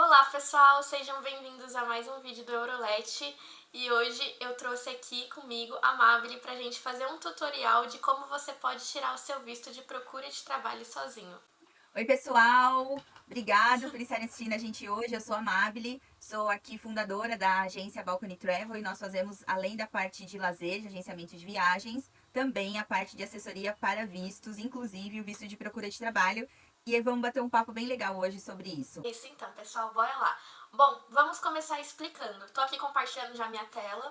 Olá pessoal, sejam bem-vindos a mais um vídeo do Eurolet e hoje eu trouxe aqui comigo a Mabile pra gente fazer um tutorial de como você pode tirar o seu visto de procura de trabalho sozinho. Oi, pessoal! Obrigado por estarem assistindo a gente hoje. Eu sou a Mabile, sou aqui fundadora da agência Balcony Travel e nós fazemos, além da parte de lazer, de agenciamento de viagens, também a parte de assessoria para vistos, inclusive o visto de procura de trabalho. E aí vamos bater um papo bem legal hoje sobre isso. Isso então, pessoal, bora lá. Bom, vamos começar explicando. Tô aqui compartilhando já minha tela.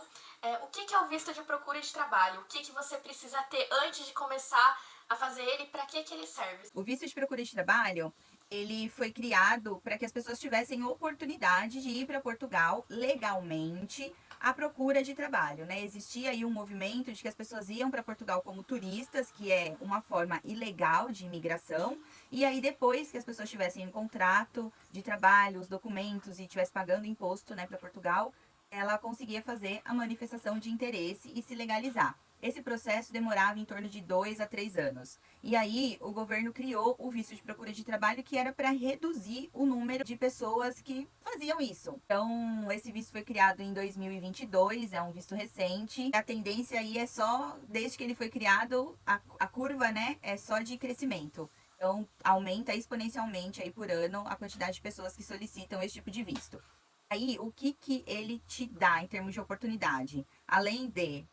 O que é o visto de procura de trabalho? O que você precisa ter antes de começar a fazer ele e para que ele serve? O visto de procura de trabalho, ele foi criado para que as pessoas tivessem oportunidade de ir para Portugal legalmente à procura de trabalho, né? Existia aí um movimento de que as pessoas iam para Portugal como turistas, que é uma forma ilegal de imigração, e aí depois que as pessoas tivessem um contrato de trabalho, os documentos e tivesse pagando imposto, né, para Portugal, ela conseguia fazer a manifestação de interesse e se legalizar. Esse processo demorava em torno de 2 a 3 anos. E aí, o governo criou o visto de procura de trabalho, que era para reduzir o número de pessoas que faziam isso. Então, esse visto foi criado em 2022, é um visto recente. A tendência aí é só, desde que ele foi criado, a curva, né, é só de crescimento. Então, aumenta exponencialmente aí por ano a quantidade de pessoas que solicitam esse tipo de visto. Aí, o que ele te dá em termos de oportunidade? Além de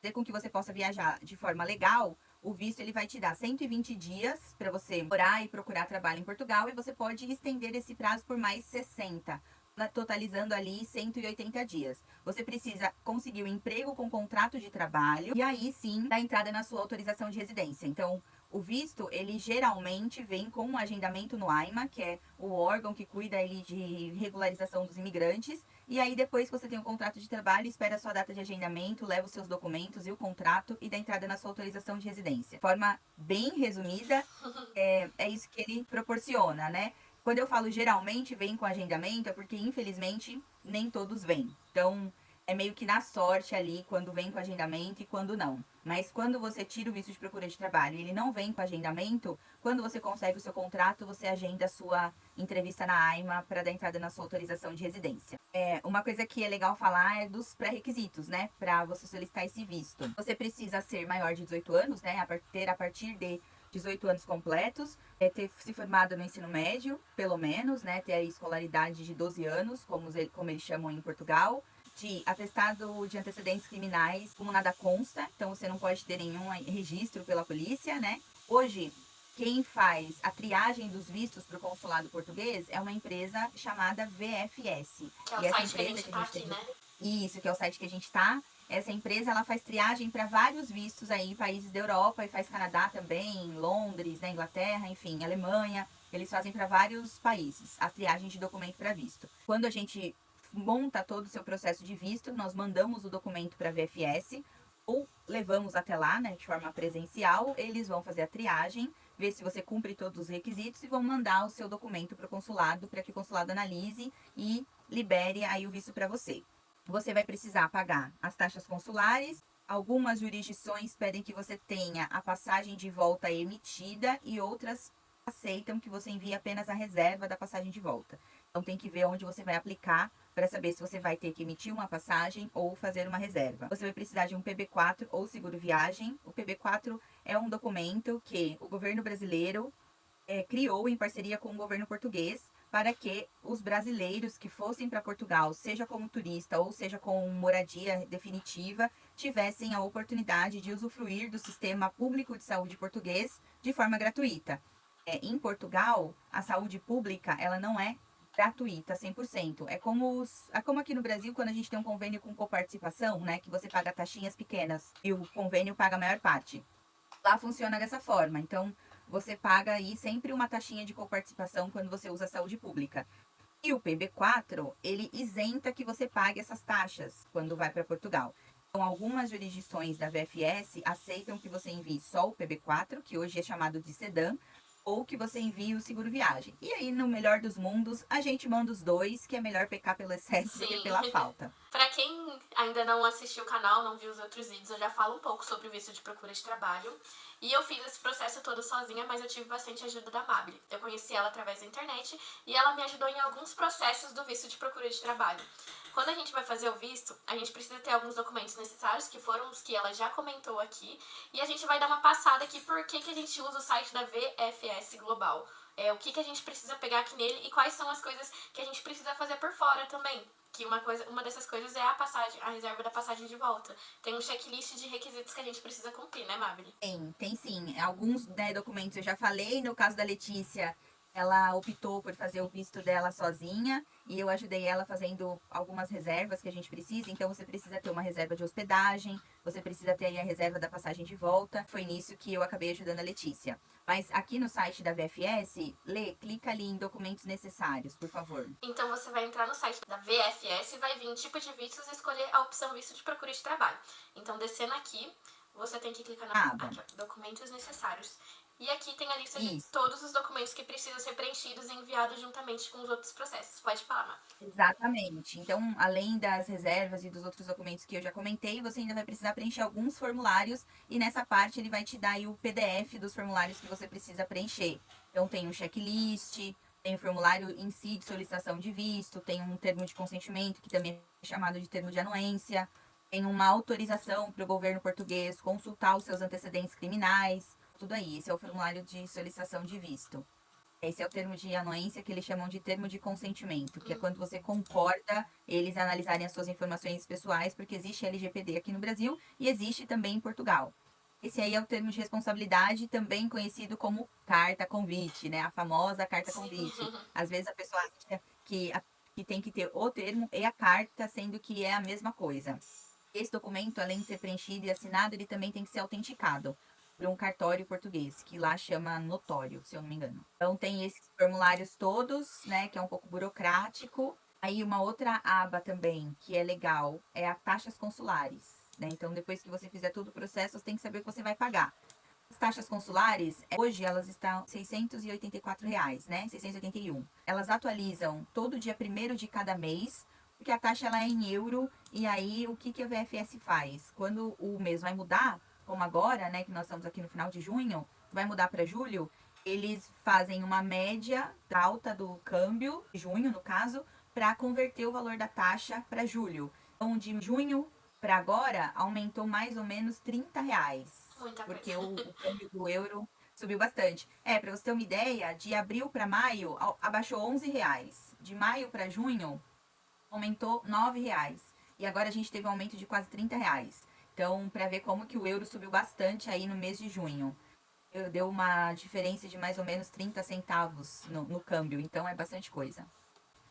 fazer com que você possa viajar de forma legal, o visto ele vai te dar 120 dias para você morar e procurar trabalho em Portugal e você pode estender esse prazo por mais 60, totalizando ali 180 dias. Você precisa conseguir um emprego com contrato de trabalho e aí sim dar entrada na sua autorização de residência. Então, o visto, ele geralmente vem com um agendamento no AIMA, que é o órgão que cuida ele de regularização dos imigrantes. E aí, depois que você tem um contrato de trabalho, espera a sua data de agendamento, leva os seus documentos e o contrato e dá entrada na sua autorização de residência. De forma bem resumida, é isso que ele proporciona, né? Quando eu falo geralmente vem com agendamento, é porque infelizmente nem todos vêm. Então, é meio que na sorte ali quando vem com agendamento e quando não. Mas quando você tira o visto de procura de trabalho e ele não vem com agendamento, quando você consegue o seu contrato, você agenda a sua entrevista na AIMA para dar entrada na sua autorização de residência. Uma coisa que é legal falar é dos pré-requisitos, né? Para você solicitar esse visto. Você precisa ser maior de 18 anos, né? Ter a partir de 18 anos completos, ter se formado no ensino médio, pelo menos, né? Ter a escolaridade de 12 anos, como eles chamam em Portugal, de atestado de antecedentes criminais, como nada consta, então você não pode ter nenhum registro pela polícia, né? Hoje, quem faz a triagem dos vistos para o consulado português é uma empresa chamada VFS. Que é o E essa site que a empresa gente que a tá gente aqui, tem, né? isso, que é o site que a gente está, essa empresa ela faz triagem para vários vistos aí, países da Europa e faz Canadá também, Londres, né, Inglaterra, enfim, Alemanha. Eles fazem para vários países a triagem de documento para visto. Quando a gente monta todo o seu processo de visto, nós mandamos o documento para a VFS ou levamos até lá, né, de forma presencial. Eles vão fazer a triagem, ver se você cumpre todos os requisitos e vão mandar o seu documento para o consulado, para que o consulado analise e libere aí o visto para você. Você vai precisar pagar as taxas consulares. Algumas jurisdições pedem que você tenha a passagem de volta emitida e outras aceitam que você envie apenas a reserva da passagem de volta. Então tem que ver onde você vai aplicar para saber se você vai ter que emitir uma passagem ou fazer uma reserva. Você vai precisar de um PB4 ou seguro viagem. O PB4 é um documento que o governo brasileiro criou em parceria com o governo português para que os brasileiros que fossem para Portugal, seja como turista ou seja com moradia definitiva, tivessem a oportunidade de usufruir do sistema público de saúde português de forma gratuita. Em Portugal, a saúde pública ela não é gratuita 100%. É como aqui no Brasil, quando a gente tem um convênio com coparticipação, né, que você paga taxinhas pequenas e o convênio paga a maior parte. Lá funciona dessa forma. Então, você paga aí sempre uma taxinha de coparticipação quando você usa a saúde pública. E o PB4, ele isenta que você pague essas taxas quando vai para Portugal. Então, algumas jurisdições da VFS aceitam que você envie só o PB4, que hoje é chamado de sedã, ou que você envie o seguro viagem. E aí, no melhor dos mundos, a gente manda os dois, que é melhor pecar pelo excesso do que Sim, pela falta. Pra quem ainda não assistiu o canal, não viu os outros vídeos, eu já falo um pouco sobre o visto de procura de trabalho. E eu fiz esse processo todo sozinha, mas eu tive bastante ajuda da Mabel. Eu conheci ela através da internet e ela me ajudou em alguns processos do visto de procura de trabalho. Quando a gente vai fazer o visto, a gente precisa ter alguns documentos necessários, que foram os que ela já comentou aqui. E a gente vai dar uma passada aqui por que a gente usa o site da VFS Global. O que a gente precisa pegar aqui nele e quais são as coisas que a gente precisa fazer por fora também. Que uma dessas coisas é a reserva da passagem de volta. Tem um checklist de requisitos que a gente precisa cumprir, né, Mabel? Tem sim. Alguns, né, documentos eu já falei. No caso da Letícia, ela optou por fazer o visto dela sozinha e eu ajudei ela fazendo algumas reservas que a gente precisa. Então, você precisa ter uma reserva de hospedagem, você precisa ter aí a reserva da passagem de volta. Foi nisso que eu acabei ajudando a Letícia. Mas aqui no site da VFS, clica ali em documentos necessários, por favor. Então você vai entrar no site da VFS e vai vir em tipo de vistos e escolher a opção visto de procura de trabalho. Então, descendo aqui, você tem que clicar na aqui, ó, documentos necessários. E aqui tem a lista de todos os documentos que precisam ser preenchidos e enviados juntamente com os outros processos. Pode falar, Má. Exatamente. Então, além das reservas e dos outros documentos que eu já comentei, você ainda vai precisar preencher alguns formulários e nessa parte ele vai te dar aí o PDF dos formulários que você precisa preencher. Então, tem um checklist, tem o formulário em si de solicitação de visto, tem um termo de consentimento, que também é chamado de termo de anuência, tem uma autorização para o governo português consultar os seus antecedentes criminais, tudo aí. Esse é o formulário de solicitação de visto. Esse é o termo de anuência que eles chamam de termo de consentimento, que é quando você concorda eles analisarem as suas informações pessoais, porque existe LGPD aqui no Brasil e existe também em Portugal. Esse aí é o termo de responsabilidade, também conhecido como carta convite, né? A famosa carta convite. Às vezes a pessoa acha que tem que ter o termo e a carta, sendo que é a mesma coisa. Esse documento, além de ser preenchido e assinado, ele também tem que ser autenticado por um cartório português, que lá chama notório, se eu não me engano. Então tem esses formulários todos, né, que é um pouco burocrático. Aí uma outra aba também, que é legal, é a taxas consulares, né? Então depois que você fizer todo o processo, você tem que saber o que você vai pagar. As taxas consulares, hoje elas estão R$ 684, né? 681. Elas atualizam todo dia 1º de cada mês, porque a taxa ela é em euro. E aí, o que a VFS faz? Quando o mês vai mudar, como agora, né, que nós estamos aqui no final de junho, vai mudar para julho, eles fazem uma média da alta do câmbio, de junho no caso, para converter o valor da taxa para julho. Então, de junho para agora, aumentou mais ou menos R$ 30. Muita Porque coisa. o câmbio do euro subiu bastante. Para você ter uma ideia, de abril para maio, abaixou R$ 11. De maio para junho, aumentou R$ 9. E agora a gente teve um aumento de quase R$ 30. Então, para ver como que o euro subiu bastante aí no mês de junho. Deu uma diferença de mais ou menos 30 centavos no câmbio. Então, é bastante coisa.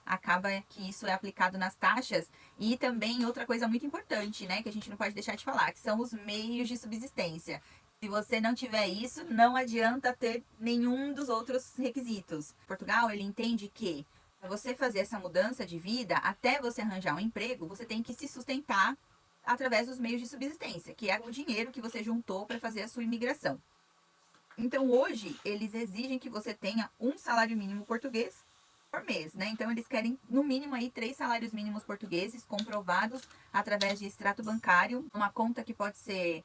Acaba que isso é aplicado nas taxas. E também outra coisa muito importante, né? Que a gente não pode deixar de falar, que são os meios de subsistência. Se você não tiver isso, não adianta ter nenhum dos outros requisitos. Portugal, ele entende que para você fazer essa mudança de vida, até você arranjar um emprego, você tem que se sustentar através dos meios de subsistência, que é o dinheiro que você juntou para fazer a sua imigração. Então, hoje, eles exigem que você tenha um salário mínimo português por mês, né? Então, eles querem, no mínimo, aí 3 salários mínimos portugueses comprovados através de extrato bancário, uma conta que pode ser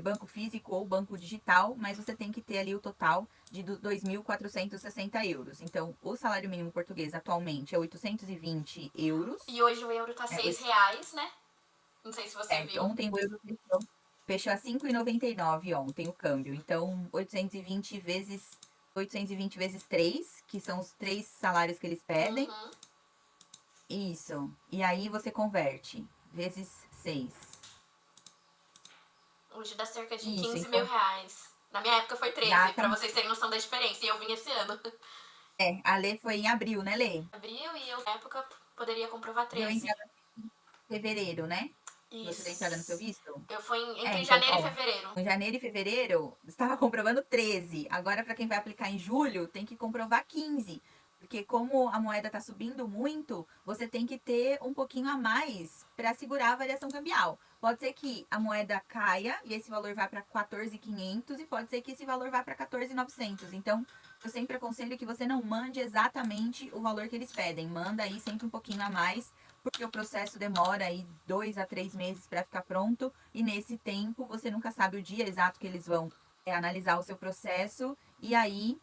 banco físico ou banco digital, mas você tem que ter ali o total de 2.460 euros. Então, o salário mínimo português atualmente é 820 euros. E hoje o euro tá R$ 6, né? Não sei se você viu. Ontem o euro fechou a 5,99 ontem o câmbio. Então, 820 vezes 3, que são os 3 salários que eles pedem. Uhum. Isso. E aí você converte vezes 6. Hoje dá cerca de Isso, 15 então, mil reais. Na minha época foi 13, pra vocês terem noção da diferença. E eu vim esse ano. a Lê foi em abril, né, Lê? Abril e eu, na época, poderia comprovar Deu 13. entrada em fevereiro, né? Isso. Você deu entrada no seu visto? Eu fui entre Então, janeiro e fevereiro. Em janeiro e fevereiro, estava comprovando 13. Agora, para quem vai aplicar em julho, tem que comprovar 15. Porque como a moeda está subindo muito, você tem que ter um pouquinho a mais para segurar a variação cambial. Pode ser que a moeda caia e esse valor vá para 14.500 e pode ser que esse valor vá para 14.900. Então, eu sempre aconselho que você não mande exatamente o valor que eles pedem. Manda aí sempre um pouquinho a mais porque o processo demora aí 2 a 3 meses para ficar pronto, e nesse tempo você nunca sabe o dia exato que eles vão analisar o seu processo, e aí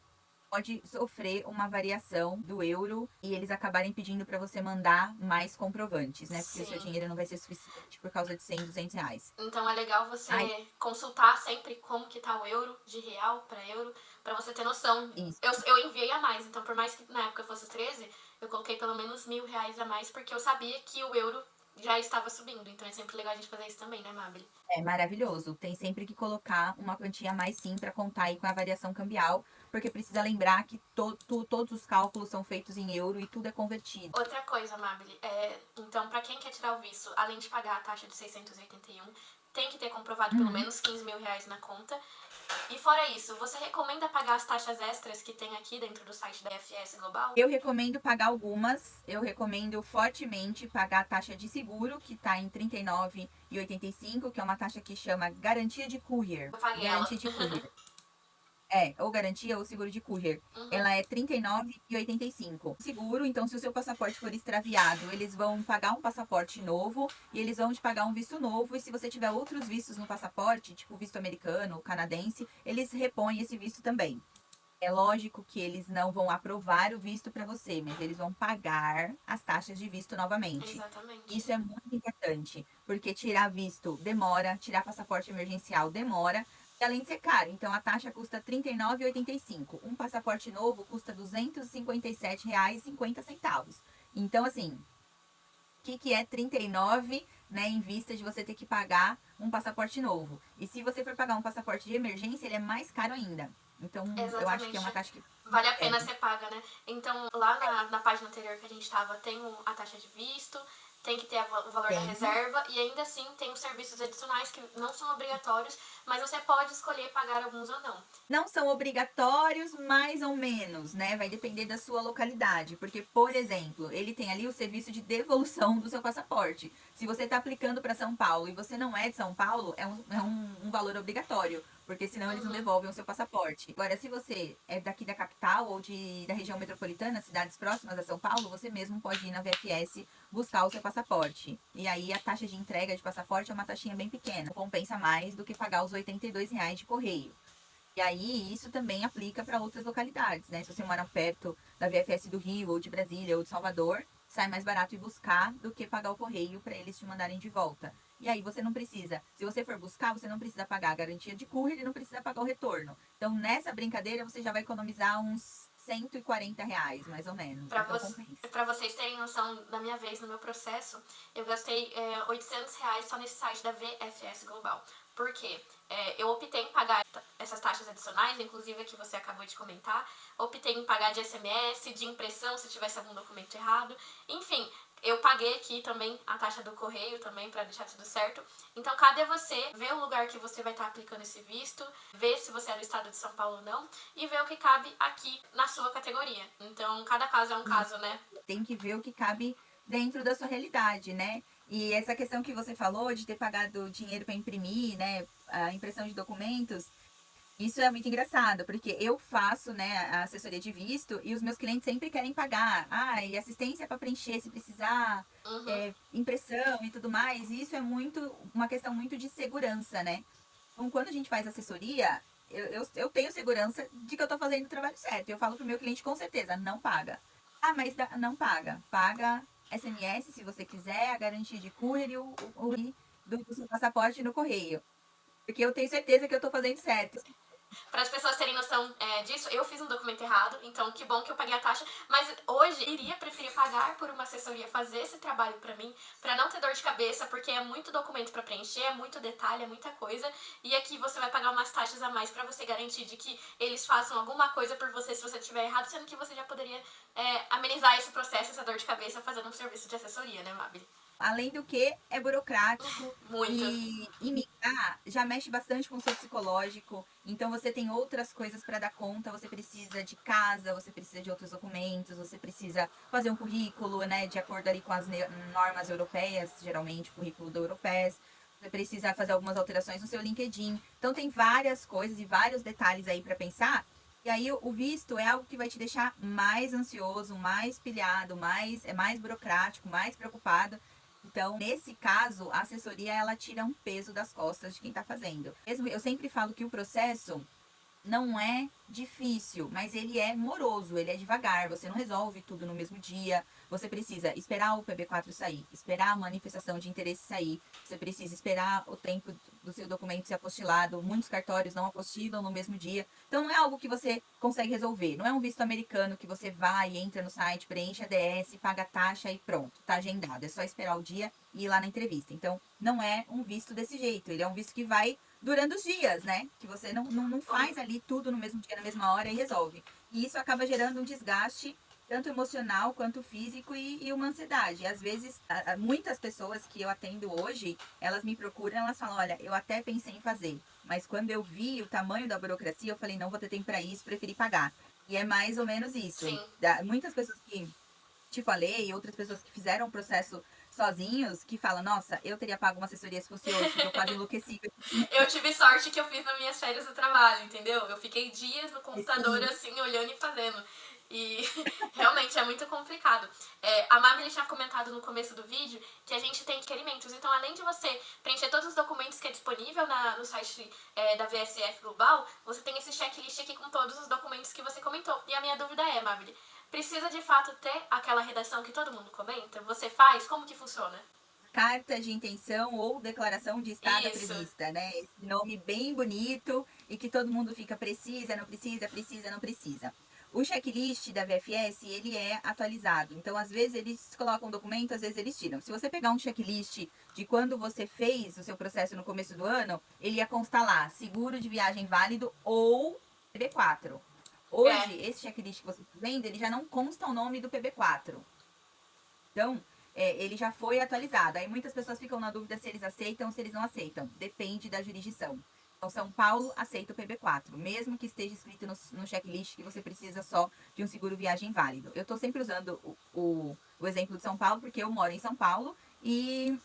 pode sofrer uma variação do euro e eles acabarem pedindo para você mandar mais comprovantes, né? Porque o seu Sim. dinheiro não vai ser suficiente por causa de 100, R$ 200. Então é legal você Ai, consultar sempre como que tá o euro, de real para euro, para você ter noção. isso. Eu enviei a mais, então por mais que na época fosse 13, eu coloquei pelo menos R$ 1.000 a mais, porque eu sabia que o euro já estava subindo. Então é sempre legal a gente fazer isso também, né, Mabel? É maravilhoso. Tem sempre que colocar uma quantia a mais sim para contar aí com a variação cambial, porque precisa lembrar que todos os cálculos são feitos em euro e tudo é convertido. Outra coisa, Mabel, então para quem quer tirar o visto, além de pagar a taxa de 681, tem que ter comprovado pelo Uhum. menos R$ 15.000 na conta. E fora isso, você recomenda pagar as taxas extras que tem aqui dentro do site da FS Global? Eu recomendo pagar algumas. Eu recomendo fortemente pagar a taxa de seguro, que está em R$ 39,85, que é uma taxa que chama garantia de courier. Eu paguei ela. Garantia de courier. Ou garantia ou seguro de courier. Uhum. Ela é R$ 39,85. Seguro, então, se o seu passaporte for extraviado, eles vão pagar um passaporte novo e eles vão te pagar um visto novo. E se você tiver outros vistos no passaporte, tipo visto americano, canadense, eles repõem esse visto também. É lógico que eles não vão aprovar o visto para você, mas eles vão pagar as taxas de visto novamente. Exatamente. Isso é muito importante, porque tirar visto demora, tirar passaporte emergencial demora, e além de ser caro. Então a taxa custa R$ 39,85. Um passaporte novo custa R$ 257,50. Então, assim, o que é 39, né, em vista de você ter que pagar um passaporte novo? E se você for pagar um passaporte de emergência, ele é mais caro ainda. Então, eu acho que é Exatamente. uma taxa que Vale a pena pesa. ser paga, né? Então, lá na página anterior que a gente tava, tem a taxa de visto, tem que ter o valor da Tem. reserva, e ainda assim tem os serviços adicionais que não são obrigatórios, mas você pode escolher pagar alguns ou não. Não são obrigatórios, mais ou menos, né? Vai depender da sua localidade. Porque, por exemplo, ele tem ali o serviço de devolução do seu passaporte. Se você está aplicando para São Paulo e você não é de São Paulo, é um valor obrigatório. Porque senão eles não Uhum. devolvem o seu passaporte. Agora, se você é daqui da capital ou da região metropolitana, cidades próximas a São Paulo, você mesmo pode ir na VFS buscar o seu passaporte. E aí a taxa de entrega de passaporte é uma taxinha bem pequena. Compensa mais do que pagar os R$ 82 de correio. E aí, isso também aplica para outras localidades, né? Se você mora perto da VFS do Rio, ou de Brasília, ou de Salvador, sai mais barato ir buscar do que pagar o correio para eles te mandarem de volta. E aí você não precisa, se você for buscar, você não precisa pagar a garantia de courier e não precisa pagar o retorno. Então, nessa brincadeira, você já vai economizar uns R$ 140, mais ou menos. Para Então, vo compensa. vocês terem noção da minha vez no meu processo, eu gastei R$ 800 só nesse site da VFS Global. Por quê? Eu optei em pagar essas taxas adicionais, inclusive a que você acabou de comentar. Optei em pagar de SMS, de impressão, se tivesse algum documento errado. Enfim, eu paguei aqui também a taxa do correio também para deixar tudo certo. Então cabe a você ver o lugar que você vai estar aplicando esse visto, ver se você é do estado de São Paulo ou não e ver o que cabe aqui na sua categoria. Então cada caso é um E caso, né? tem que ver o que cabe dentro da sua realidade, né? E essa questão que você falou de ter pagado dinheiro para imprimir, né, a impressão de documentos, isso é muito engraçado, porque eu faço, né, a assessoria de visto e os meus clientes sempre querem pagar. Ah, e assistência para preencher se precisar, Uhum. impressão e tudo mais. E isso é muito uma questão muito de segurança, né? Então, quando a gente faz assessoria, eu tenho segurança de que eu estou fazendo o trabalho certo. Eu falo pro meu cliente com certeza, não paga. Ah, mas não paga. Paga SMS se você quiser, a garantia de courier e do seu passaporte no correio. Porque eu tenho certeza que eu estou fazendo certo. Para as pessoas terem noção disso, eu fiz um documento errado, então que bom que eu paguei a taxa, mas hoje iria preferir pagar por uma assessoria fazer esse trabalho para mim, para não ter dor de cabeça, porque é muito documento para preencher, é muito detalhe, é muita coisa, e aqui você vai pagar umas taxas a mais para você garantir de que eles façam alguma coisa por você se você tiver errado, sendo que você já poderia amenizar esse processo, essa dor de cabeça fazendo um serviço de assessoria, né, Mabel? Além do que, é burocrático Muito. e migrar já mexe bastante com o seu psicológico. Então, você tem outras coisas para dar conta. Você precisa de casa, você precisa de outros documentos, você precisa fazer um currículo, né, de acordo ali com as normas europeias, geralmente, currículo do Europés. Você precisa fazer algumas alterações no seu LinkedIn. Então, tem várias coisas e vários detalhes aí para pensar E aí o visto é algo que vai te deixar mais ansioso, mais pilhado, mais burocrático, mais preocupado. Então, nesse caso, a assessoria ela tira um peso das costas de quem está fazendo. Mesmo eu sempre falo que o processo não é difícil, mas ele é moroso, ele é devagar, você não resolve tudo no mesmo dia, você precisa esperar o PB4 sair, esperar a manifestação de interesse sair, você precisa esperar o tempo do seu documento ser apostilado, muitos cartórios não apostilam no mesmo dia, então não é algo que você consegue resolver, não é um visto americano que você vai, entra no site, preenche a DS, paga a taxa e pronto, tá agendado, é só esperar o dia e ir lá na entrevista. Então, não é um visto desse jeito, ele é um visto que vai durante os dias, né? Que você não faz ali tudo no mesmo dia, na mesma hora e resolve. E isso acaba gerando um desgaste, tanto emocional quanto físico e uma ansiedade. E às vezes, muitas pessoas que eu atendo hoje, elas me procuram, elas falam, olha, eu até pensei em fazer, mas quando eu vi o tamanho da burocracia, eu falei, não vou ter tempo para isso, preferi pagar. E é mais ou menos isso. Sim. Muitas pessoas que te falei, e outras pessoas que fizeram o processo sozinhos, que falam, nossa, eu teria pago uma assessoria se fosse hoje, porque eu quase enlouqueci. Eu tive sorte que eu fiz nas minhas férias do trabalho, entendeu? Eu fiquei dias no computador, Sim. assim, olhando e fazendo. E realmente é muito complicado. A Mabel tinha comentado no começo do vídeo que a gente tem requerimentos. Então, além de você preencher todos os documentos que é disponível no site da VSF Global, você tem esse checklist aqui com todos os documentos que você comentou. E a minha dúvida é, Mabel, precisa de fato ter aquela redação que todo mundo comenta? Você faz? Como que funciona? Carta de intenção ou declaração de estada Isso. prevista, né? Esse nome bem bonito e que todo mundo fica precisa, não precisa, precisa, não precisa. O checklist da VFS, ele é atualizado. Então, às vezes eles colocam um documento, às vezes eles tiram. Se você pegar um checklist de quando você fez o seu processo no começo do ano, ele ia constar lá, seguro de viagem válido ou PB4. Hoje, É. esse checklist que você está vendo, ele já não consta o nome do PB4. Então, ele já foi atualizado. Aí muitas pessoas ficam na dúvida se eles aceitam ou se eles não aceitam. Depende da jurisdição. Então, São Paulo aceita o PB4, mesmo que esteja escrito no checklist que você precisa só de um seguro viagem válido. Eu estou sempre usando o exemplo de São Paulo, porque eu moro em São Paulo e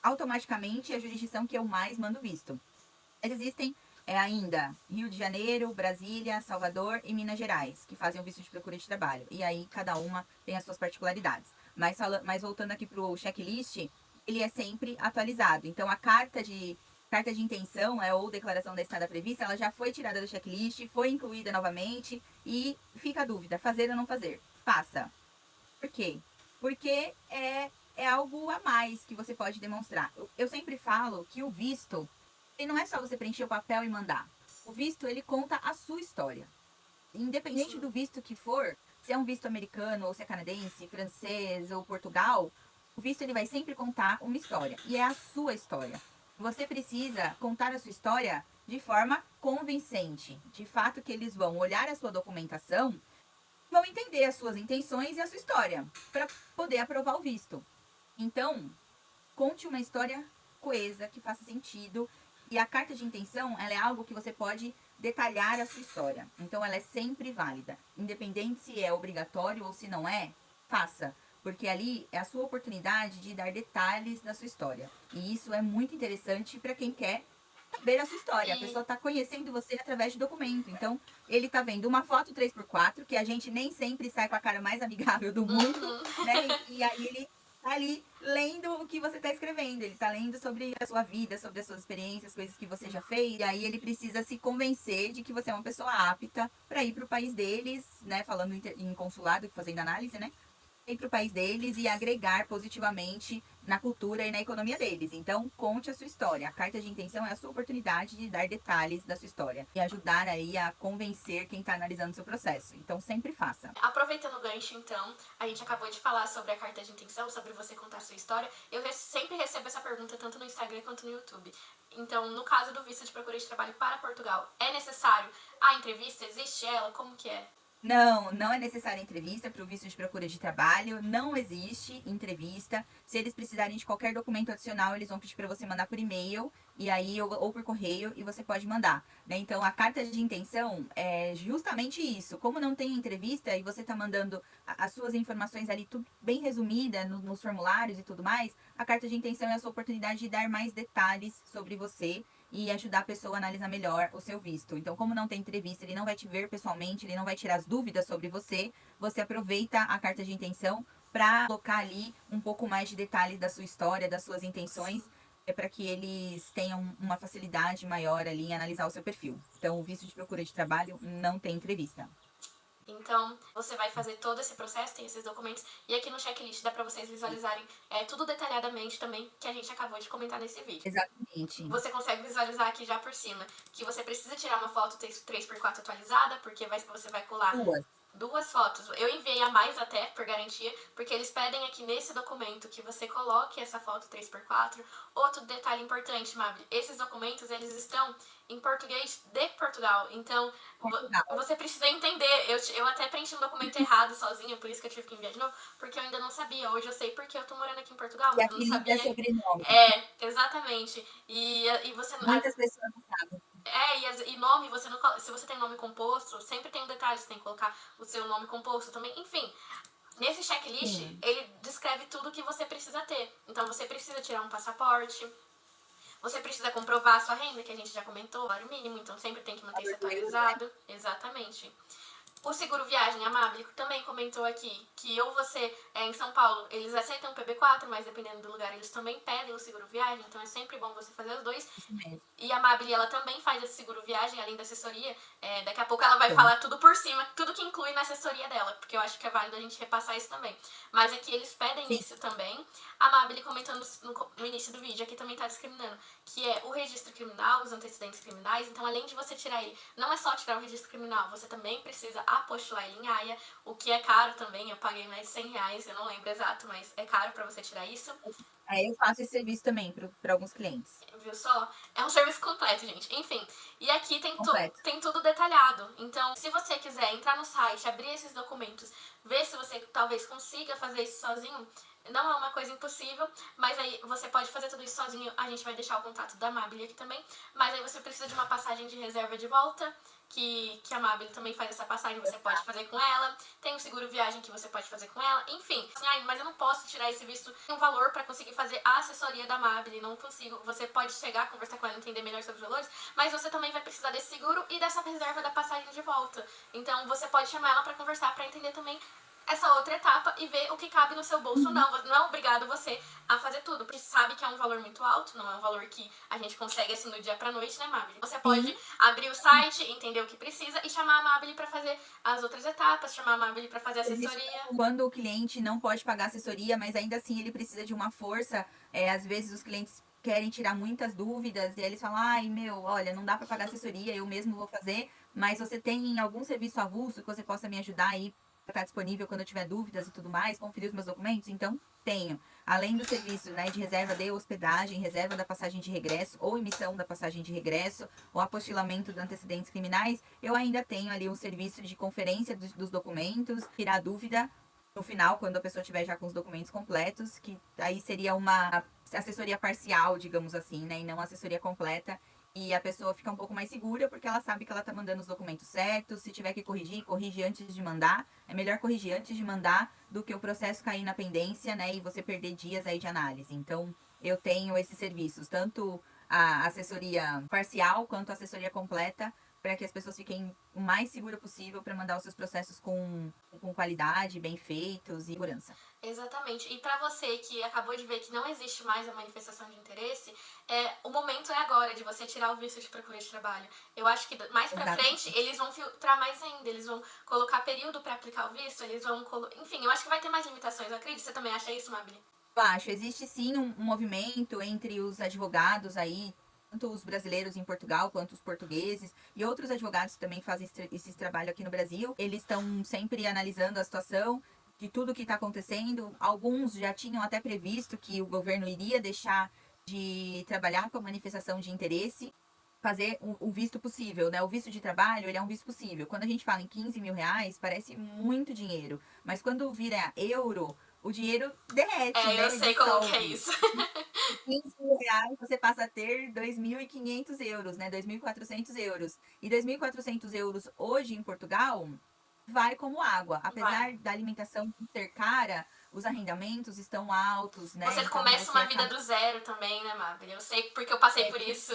automaticamente a jurisdição que eu mais mando visto. Mas existem ainda Rio de Janeiro, Brasília, Salvador e Minas Gerais, que fazem o visto de procura de trabalho. E aí cada uma tem as suas particularidades. Mas voltando aqui para o checklist, ele é sempre atualizado. Então a carta de intenção ou declaração da estada prevista, ela já foi tirada do checklist, foi incluída novamente e fica a dúvida, fazer ou não fazer? Faça. Por quê? Porque é algo a mais que você pode demonstrar. Eu sempre falo que o visto, ele não é só você preencher o papel e mandar. O visto, ele conta a sua história. Independente Sim. do visto que for, se é um visto americano, ou se é canadense, francês ou Portugal, o visto ele vai sempre contar uma história. E é a sua história. Você precisa contar a sua história de forma convincente. De fato que eles vão olhar a sua documentação, vão entender as suas intenções e a sua história para poder aprovar o visto. Então, conte uma história coesa, que faça sentido. E a carta de intenção, ela é algo que você pode detalhar a sua história. Então, ela é sempre válida. Independente se é obrigatório ou se não é, faça. Porque ali é a sua oportunidade de dar detalhes da sua história. E isso é muito interessante para quem quer saber a sua história. A E pessoa está conhecendo você através de documento. Então, ele está vendo uma foto 3x4, que a gente nem sempre sai com a cara mais amigável do mundo, uhum. né? E aí ele tá ali lendo o que você está escrevendo. Ele está lendo sobre a sua vida, sobre as suas experiências, coisas que você já fez. E aí ele precisa se convencer de que você é uma pessoa apta para ir para o país deles, né? Falando em consulado, fazendo análise, né? Ir para o país deles e agregar positivamente na cultura e na economia deles. Então, conte a sua história. A carta de intenção é a sua oportunidade de dar detalhes da sua história e ajudar aí a convencer quem está analisando o seu processo. Então, sempre faça. Aproveitando o gancho, então, a gente acabou de falar sobre a carta de intenção, sobre você contar a sua história. Eu sempre recebo essa pergunta, tanto no Instagram quanto no YouTube. Então, no caso do visto de procura de trabalho para Portugal, é necessário a entrevista? Existe ela? Como que é? Não, não é necessária entrevista para o visto de procura de trabalho, não existe entrevista. Se eles precisarem de qualquer documento adicional, eles vão pedir para você mandar por e-mail e aí ou por correio e você pode mandar, né? Então a carta de intenção é justamente isso. Como não tem entrevista e você está mandando as suas informações ali tudo bem resumida nos formulários e tudo mais, a carta de intenção é a sua oportunidade de dar mais detalhes sobre você e ajudar a pessoa a analisar melhor o seu visto. Então, como não tem entrevista, ele não vai te ver pessoalmente, ele não vai tirar as dúvidas sobre você, você aproveita a carta de intenção para colocar ali um pouco mais de detalhes da sua história, das suas intenções, para que eles tenham uma facilidade maior ali em analisar o seu perfil. Então, o visto de procura de trabalho não tem entrevista. Então, você vai fazer todo esse processo, tem esses documentos, e aqui no checklist dá pra vocês visualizarem tudo detalhadamente também, que a gente acabou de comentar nesse vídeo. Exatamente. Você consegue visualizar aqui já por cima que você precisa tirar uma foto 3x4 atualizada, porque você vai colar duas fotos. Eu enviei a mais até, por garantia, porque eles pedem aqui nesse documento que você coloque essa foto 3x4. Outro detalhe importante, Mabel, esses documentos, eles estão em português de Portugal. Então, você precisa entender. Eu até preenchi um documento errado sozinha, por isso que eu tive que enviar de novo, porque eu ainda não sabia. Hoje eu sei porque eu tô morando aqui em Portugal, E mas eu não apelido é sabia. sobrenome. Exatamente. E você... Muitas pessoas não sabem. E nome, você não, se você tem nome composto, sempre tem um detalhe, você tem que colocar o seu nome composto também. Enfim, nesse checklist, ele descreve tudo que você precisa ter. Então, você precisa tirar um passaporte, você precisa comprovar a sua renda, que a gente já comentou, o salário mínimo, então sempre tem que manter isso atualizado. Exatamente. O seguro viagem, a Mabel também comentou aqui que ou você, em São Paulo, eles aceitam o PB4, mas dependendo do lugar, eles também pedem o seguro viagem, então é sempre bom você fazer os dois. Isso mesmo. E a Mabel, ela também faz esse seguro viagem, além da assessoria. Daqui a pouco ela vai falar tudo por cima, tudo que inclui na assessoria dela, porque eu acho que é válido a gente repassar isso também. Mas aqui eles pedem isso também. A Mabel comentando no início do vídeo, aqui também tá discriminando, que é o registro criminal, os antecedentes criminais. Então, além de você tirar ele, não é só tirar o registro criminal, você também precisa apostilar ele em AIA, o que é caro também. Eu paguei mais de 100 reais, eu não lembro exato, mas é caro pra você tirar isso. Eu faço esse serviço também para alguns clientes. Viu só? É um serviço completo, gente. Enfim, e aqui Completo. tem tudo detalhado. Então, se você quiser entrar no site, abrir esses documentos, ver se você talvez consiga fazer isso sozinho, não é uma coisa impossível, mas aí você pode fazer tudo isso sozinho. A gente vai deixar o contato da Mabel aqui também. Mas aí você precisa de uma passagem de reserva de volta, que a Mabel também faz essa passagem, você pode fazer com ela. Tem o seguro viagem que você pode fazer com ela. Enfim, assim, mas eu não posso tirar esse visto, tem um valor para conseguir fazer a assessoria da Mabel, não consigo. Você pode chegar, conversar com ela, entender melhor sobre os valores, mas você também vai precisar desse seguro e dessa reserva da passagem de volta. Então você pode chamar ela para conversar, para entender também essa outra etapa e ver o que cabe no seu bolso. Não é obrigado você a fazer tudo, porque sabe que é um valor muito alto, não é um valor que a gente consegue assim do dia pra noite, né, Mabel? Você pode abrir o site, entender o que precisa e chamar a Mabel pra fazer as outras etapas, chamar a Mabel pra fazer a assessoria. Quando o cliente não pode pagar assessoria, mas ainda assim ele precisa de uma força, às vezes os clientes querem tirar muitas dúvidas e eles falam, ai meu, olha, não dá para pagar assessoria, eu mesmo vou fazer, mas você tem algum serviço avulso que você possa me ajudar aí para estar disponível quando eu tiver dúvidas e tudo mais, conferir os meus documentos? Então, tenho. Além do serviço, né, de reserva de hospedagem, reserva da passagem de regresso ou emissão da passagem de regresso, o apostilamento de antecedentes criminais, eu ainda tenho ali um serviço de conferência dos documentos, tirar dúvida no final, quando a pessoa estiver já com os documentos completos, que aí seria uma assessoria parcial, digamos assim, né, e não assessoria completa. E a pessoa fica um pouco mais segura porque ela sabe que ela tá mandando os documentos certos. Se tiver que corrigir, corrige antes de mandar. É melhor corrigir antes de mandar do que o processo cair na pendência, né? E você perder dias aí de análise. Então, eu tenho esses serviços, tanto a assessoria parcial quanto a assessoria completa, para que as pessoas fiquem o mais segura possível para mandar os seus processos com qualidade, bem feitos e segurança. Exatamente. E para você que acabou de ver que não existe mais a manifestação de interesse, o momento é agora de você tirar o visto de procura de trabalho. Eu acho que mais pra frente eles vão filtrar mais ainda, eles vão colocar período para aplicar o visto, eles vão enfim, eu acho que vai ter mais limitações, eu acredito. Você também acha isso, Mabel? Eu acho, existe sim um movimento entre os advogados aí, tanto os brasileiros em Portugal quanto os portugueses, e outros advogados que também fazem esse trabalho aqui no Brasil. Eles estão sempre analisando a situação de tudo que está acontecendo. Alguns já tinham até previsto que o governo iria deixar de trabalhar com a manifestação de interesse, fazer o visto possível, né? O visto de trabalho, ele é um visto possível. Quando a gente fala em 15 mil reais, parece muito dinheiro. Mas quando vira euro, o dinheiro derrete, né? Eu sei como que é isso. 15 mil reais, você passa a ter 2.500 euros, né? 2.400 euros. E 2.400 euros hoje em Portugal vai como água. Apesar da alimentação ser cara, os arrendamentos estão altos, né? Você Então, começa uma vida acaba... do zero também, né, Mabel? Eu sei porque eu passei por isso.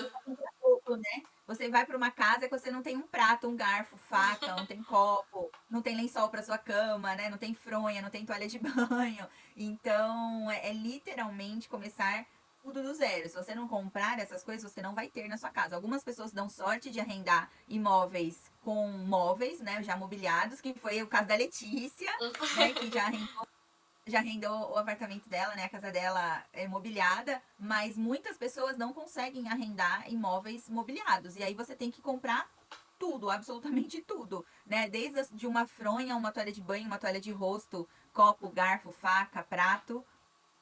prato, né? Você vai para uma casa que você não tem um prato, um garfo, faca, não tem copo, não tem lençol para sua cama, né? Não tem fronha, não tem toalha de banho. Então, é literalmente começar tudo do zero. Se você não comprar essas coisas, você não vai ter na sua casa. Algumas pessoas dão sorte de arrendar imóveis com móveis, né, já mobiliados, que foi o caso da Letícia, né, que já arrendou o apartamento dela, né? A casa dela é mobiliada, mas muitas pessoas não conseguem arrendar imóveis mobiliados. E aí você tem que comprar tudo, absolutamente tudo, né? De uma fronha, uma toalha de banho, uma toalha de rosto, copo, garfo, faca, prato,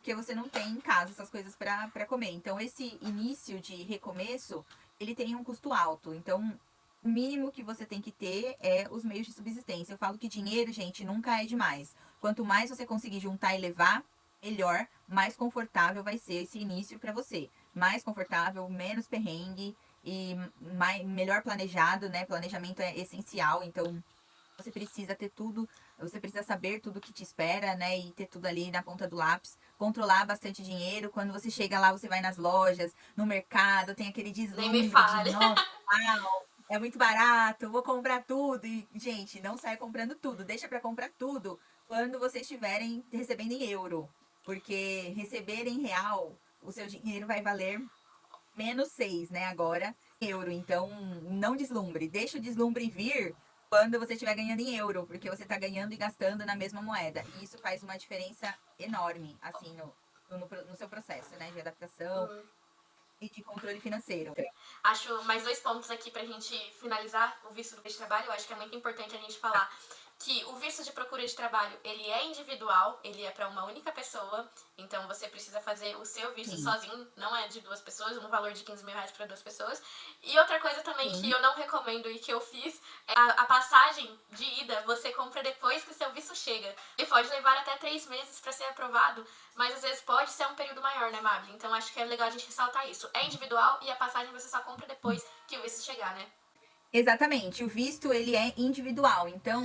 que você não tem em casa essas coisas para comer. Então esse início de recomeço, ele tem um custo alto. Então o mínimo que você tem que ter é os meios de subsistência. Eu falo que dinheiro, gente, nunca é demais. Quanto mais você conseguir juntar e levar, melhor, mais confortável vai ser esse início para você. Mais confortável, menos perrengue e melhor planejado, né? Planejamento é essencial, então você precisa ter tudo, você precisa saber tudo que te espera, né? E ter tudo ali na ponta do lápis. Controlar bastante dinheiro. Quando você chega lá, você vai nas lojas, no mercado, tem aquele Nem me deslumbre de, fale. nossa, uau, é muito barato, vou comprar tudo. E, gente, não sai comprando tudo. Deixa para comprar tudo quando vocês estiverem recebendo em euro. Porque receber em real, o seu dinheiro vai valer -6, né? Agora, euro. Então, não deslumbre. Deixa o deslumbre vir quando você estiver ganhando em euro, porque você está ganhando e gastando na mesma moeda. E isso faz uma diferença enorme, assim, no seu processo, né? De adaptação e de controle financeiro. Acho mais dois pontos aqui pra gente finalizar o visto de trabalho. Eu acho que é muito importante a gente falar que o visto de procura de trabalho, ele é individual, ele é para uma única pessoa, então você precisa fazer o seu visto Sim, sozinho, não é de duas pessoas, um valor de 15 mil reais para duas pessoas. E outra coisa também que sim. eu não recomendo e que eu fiz, é a passagem de ida você compra depois que o seu visto chega. E pode levar até 3 meses para ser aprovado, mas às vezes pode ser um período maior, né, Mabel? Então acho que é legal a gente ressaltar isso. É individual e a passagem você só compra depois que o visto chegar, né? Exatamente, o visto ele é individual, então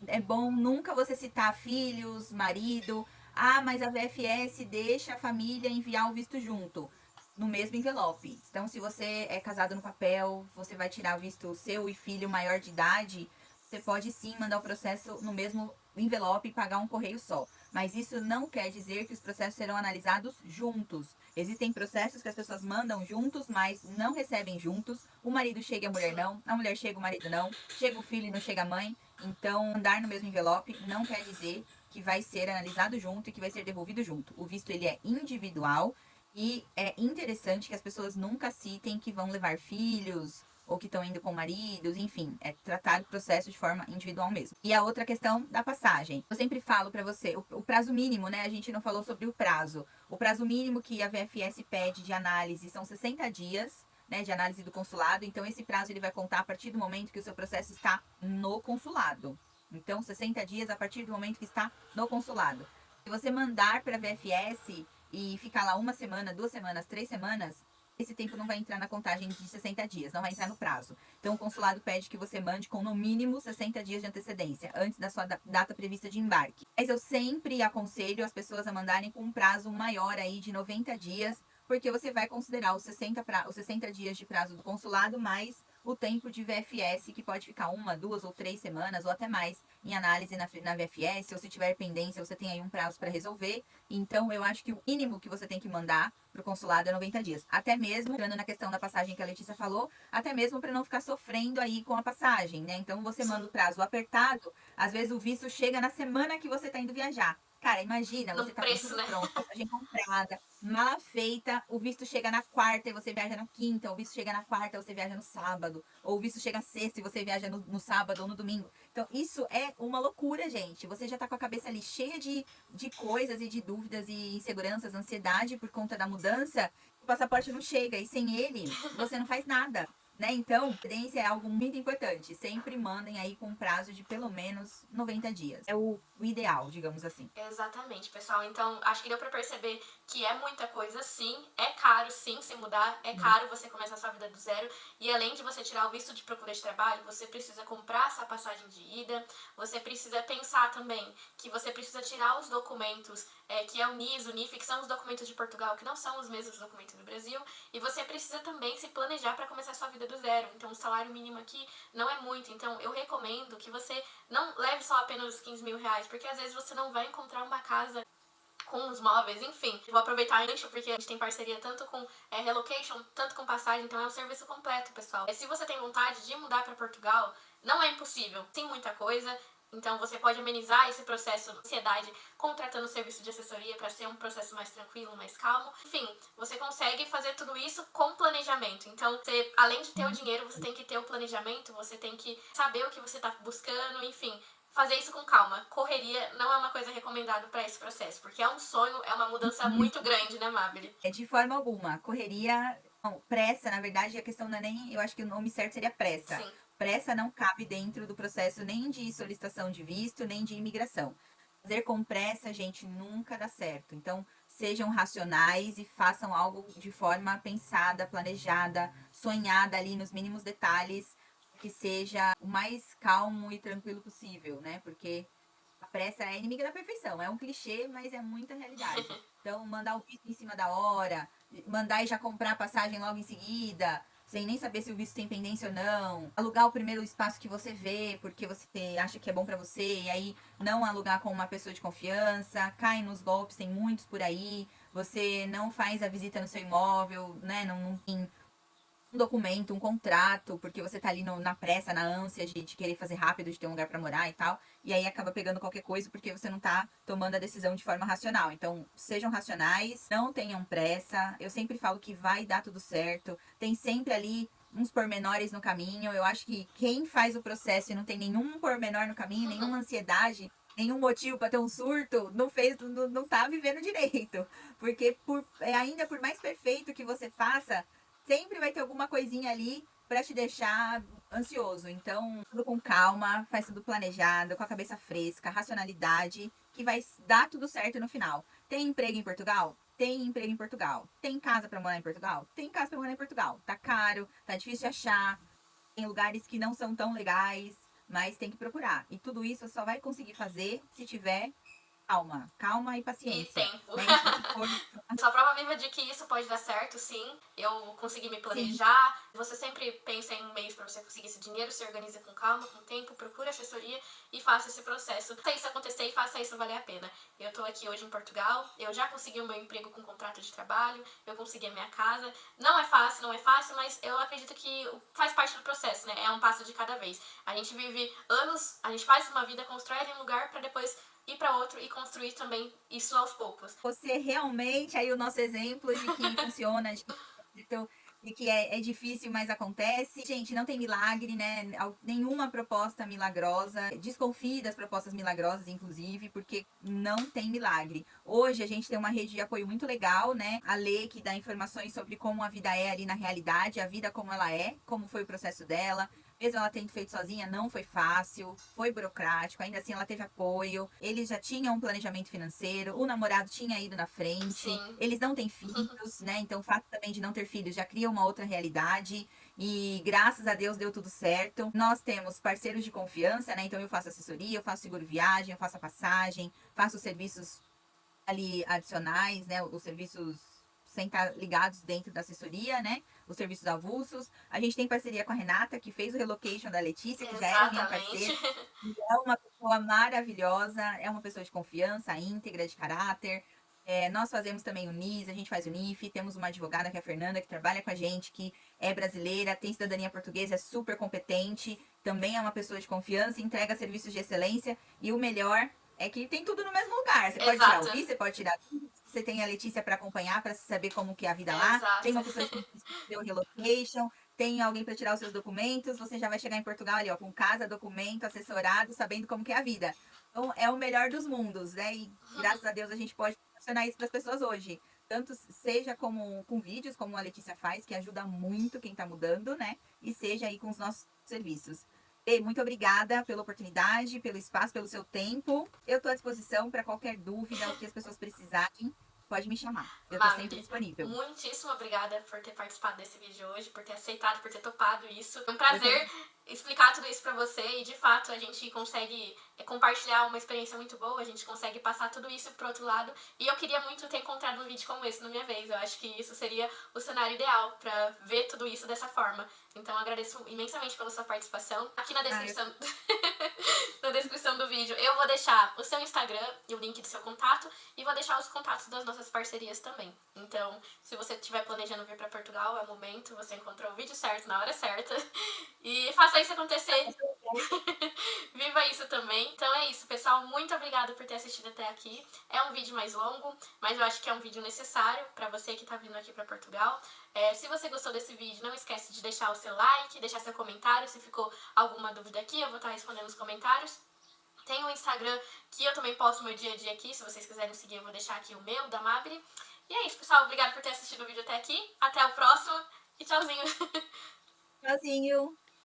é bom nunca você citar filhos, marido. Ah, mas a VFS deixa a família enviar o visto junto, no mesmo envelope. Então, se você é casado no papel, você vai tirar o visto seu e filho maior de idade, você pode sim mandar o processo no mesmo envelope e pagar um correio só. Mas isso não quer dizer que os processos serão analisados juntos. Existem processos que as pessoas mandam juntos, mas não recebem juntos. O marido chega e a mulher Sim. não, a mulher chega, o marido não, chega o filho e não chega a mãe. Então, andar no mesmo envelope não quer dizer que vai ser analisado junto e que vai ser devolvido junto. O visto ele é individual e é interessante que as pessoas nunca citem que vão levar filhos ou que estão indo com maridos, enfim, é tratar o processo de forma individual mesmo. E a outra questão da passagem. Eu sempre falo para você, o prazo mínimo, né? A gente não falou sobre o prazo. O prazo mínimo que a VFS pede de análise são 60 dias, né, de análise do consulado. Então esse prazo ele vai contar a partir do momento que o seu processo está no consulado. Então 60 dias a partir do momento que está no consulado. Se você mandar para a VFS e ficar lá uma semana, 2 semanas, 3 semanas, esse tempo não vai entrar na contagem de 60 dias, não vai entrar no prazo. Então, o consulado pede que você mande com no mínimo 60 dias de antecedência, antes da sua data prevista de embarque. Mas eu sempre aconselho as pessoas a mandarem com um prazo maior aí de 90 dias, porque você vai considerar os 60 dias de prazo do consulado, mais o tempo de VFS, que pode ficar 1, 2 ou 3 semanas, ou até mais, em análise na VFS, ou se tiver pendência, você tem aí um prazo para resolver. Então, eu acho que o mínimo que você tem que mandar para o consulado é 90 dias. Até mesmo, entrando na questão da passagem que a Letícia falou, até mesmo para não ficar sofrendo aí com a passagem, né? Então, você manda Sim. o prazo apertado, às vezes o visto chega na semana que você está indo viajar. Cara, imagina, No você tá com preço, tudo né? pronto, passagem comprada, mala feita, o visto chega na quarta e você viaja na quinta, o visto chega na quarta e você viaja no sábado, ou o visto chega sexta e você viaja no sábado ou no domingo. Então, isso é uma loucura, gente. Você já tá com a cabeça ali cheia de coisas e de dúvidas e inseguranças, ansiedade por conta da mudança, o passaporte não chega e sem ele você não faz nada. Né? Então, prudência é algo muito importante. Sempre mandem aí com um prazo de pelo menos 90 dias. É o ideal, digamos assim. Exatamente, pessoal. Então, acho que deu pra perceber que é muita coisa, sim. É caro, sim, se mudar. É Sim. caro você começar a sua vida do zero. E além de você tirar o visto de procura de trabalho, você precisa comprar essa passagem de ida. Você precisa pensar também que você precisa tirar os documentos, que é o NIS, o NIF, que são os documentos de Portugal, que não são os mesmos documentos do Brasil. E você precisa também se planejar para começar a sua vida fazer do zero. Então, o salário mínimo aqui não é muito. Então, eu recomendo que você não leve só apenas os 15 mil reais, porque às vezes você não vai encontrar uma casa com os móveis, enfim. Vou aproveitar a gancho porque a gente tem parceria tanto com relocation, tanto com passagem, então é um serviço completo, pessoal. Se você tem vontade de mudar para Portugal, não é impossível. Tem muita coisa. Então você pode amenizar esse processo de ansiedade contratando serviço de assessoria para ser um processo mais tranquilo, mais calmo. Enfim, você consegue fazer tudo isso com planejamento. Então, você, além de ter o dinheiro, você tem que ter o planejamento, você tem que saber o que você está buscando, enfim. Fazer isso com calma. Correria não é uma coisa recomendada para esse processo, porque é um sonho, é uma mudança muito grande, né, Mabel? É de forma alguma. Correria, não, pressa, na verdade, a questão não é nem, eu acho que o nome certo seria pressa. Sim. Pressa não cabe dentro do processo nem de solicitação de visto, nem de imigração. Fazer com pressa, gente, nunca dá certo. Então, sejam racionais e façam algo de forma pensada, planejada, sonhada ali nos mínimos detalhes, que seja o mais calmo e tranquilo possível, né? Porque a pressa é inimiga da perfeição. É um clichê, mas é muita realidade. Então, mandar o visto em cima da hora, mandar e já comprar a passagem logo em seguida, sem nem saber se o visto tem pendência ou não. Alugar o primeiro espaço que você vê, porque você acha que é bom pra você, e aí não alugar com uma pessoa de confiança. Cai nos golpes, tem muitos por aí. Você não faz a visita no seu imóvel, né? Não tem um documento, um contrato, porque você tá ali na pressa, na ânsia de querer fazer rápido, de ter um lugar para morar e tal, e aí acaba pegando qualquer coisa porque você não tá tomando a decisão de forma racional. Então, sejam racionais, não tenham pressa. Eu sempre falo que vai dar tudo certo. Tem sempre ali uns pormenores no caminho. Eu acho que quem faz o processo e não tem nenhum pormenor no caminho, nenhuma ansiedade, nenhum motivo para ter um surto, não fez, não tá vivendo direito. Porque ainda por mais perfeito que você faça, sempre vai ter alguma coisinha ali para te deixar ansioso. Então, tudo com calma, faz tudo planejado, com a cabeça fresca, racionalidade, que vai dar tudo certo no final. Tem emprego em Portugal? Tem emprego em Portugal. Tem casa para morar em Portugal? Tem casa para morar em Portugal. Tá caro, tá difícil de achar, tem lugares que não são tão legais, mas tem que procurar. E tudo isso só vai conseguir fazer se tiver calma, calma e E paciência, tempo. né? E se for, Só prova viva de que isso pode dar certo, sim. Eu consegui me sim, planejar. Você sempre pensa em meios para você conseguir esse dinheiro, se organiza com calma, com tempo, procura assessoria e faça esse processo. Faça isso acontecer e faça isso valer a pena. Eu tô aqui hoje em Portugal, eu já consegui o meu emprego com contrato de trabalho, eu consegui a minha casa. Não é fácil, não é fácil, mas eu acredito que faz parte do processo, né? É um passo de cada vez. A gente vive anos, a gente faz uma vida, constrói ali um lugar para depois ir para outro e construir também isso aos poucos. você realmente aí o nosso exemplo de que funciona, de que é difícil, mas acontece. Gente, não tem milagre, né? Nenhuma proposta milagrosa. Desconfie das propostas milagrosas, inclusive, porque não tem milagre. Hoje a gente tem uma rede de apoio muito legal, né? A Lê, que dá informações sobre como a vida é ali na realidade, a vida como ela é, como foi o processo dela. Mesmo ela tendo feito sozinha, não foi fácil, foi burocrático, ainda assim ela teve apoio. Eles já tinham um planejamento financeiro, o namorado tinha ido na frente, Sim. eles não têm filhos, né? Então o fato também de não ter filhos já cria uma outra realidade. E graças a Deus deu tudo certo. Nós temos parceiros de confiança, né? Então eu faço assessoria, eu faço seguro viagem, eu faço a passagem, faço os serviços ali adicionais, né? Os serviços sem estar ligados dentro da assessoria, né? Os serviços avulsos. A gente tem parceria com a Renata, que fez o relocation da Letícia, que já era minha Exatamente. parceira. E é uma pessoa maravilhosa, é uma pessoa de confiança, íntegra, de caráter. Nós fazemos também o NIS, a gente faz o NIF, temos uma advogada que é a Fernanda, que trabalha com a gente, que é brasileira, tem cidadania portuguesa, é super competente, também é uma pessoa de confiança, entrega serviços de excelência e o melhor é que tem tudo no mesmo lugar. Você pode tirar o Exato. visto, você pode tirar tudo. Você tem a Letícia para acompanhar, para saber como que é a vida lá. Tem Exato. uma pessoa de confiança para fazer o relocation. Tem alguém para tirar os seus documentos. Você já vai chegar em Portugal ali, ó, com casa, documento, assessorado, sabendo como que é a vida. Então, é o melhor dos mundos, né? E graças a Deus a gente pode proporcionar isso para as pessoas hoje. Tanto seja como com vídeos, como a Letícia faz, que ajuda muito quem está mudando, né? E seja aí com os nossos serviços. E muito obrigada pela oportunidade, pelo espaço, pelo seu tempo. Eu estou à disposição para qualquer dúvida, o que as pessoas precisarem, pode me chamar. Eu estou sempre Mavili, disponível. muitíssimo obrigada por ter participado desse vídeo hoje, por ter aceitado, por ter topado isso. Foi um Eu que prazer explicar tudo isso pra você e de fato a gente consegue compartilhar uma experiência muito boa, a gente consegue passar tudo isso pro outro lado. E eu queria muito ter encontrado um vídeo como esse na minha vez. Eu acho que isso seria o cenário ideal pra ver tudo isso dessa forma. Então eu agradeço imensamente pela sua participação. Aqui na descrição na descrição do vídeo eu vou deixar o seu Instagram e o link do seu contato e vou deixar os contatos das nossas parcerias também. Então, se você estiver planejando vir para Portugal, é o momento, você encontrou o vídeo certo na hora certa e faça isso acontecer. Viva isso também. Então é isso, pessoal. Muito obrigada por ter assistido até aqui. É um vídeo mais longo, mas eu acho que é um vídeo necessário para você que tá vindo aqui para Portugal. Se você gostou desse vídeo, não esquece de deixar o seu like, deixar seu comentário. Se ficou alguma dúvida aqui, eu vou estar respondendo nos comentários. Tem o Instagram, que eu também posto meu dia a dia aqui. Se vocês quiserem seguir, eu vou deixar aqui o meu, da Mabri. E é isso, pessoal. Obrigada por ter assistido o vídeo até aqui. Até o próximo e tchauzinho. Tchauzinho.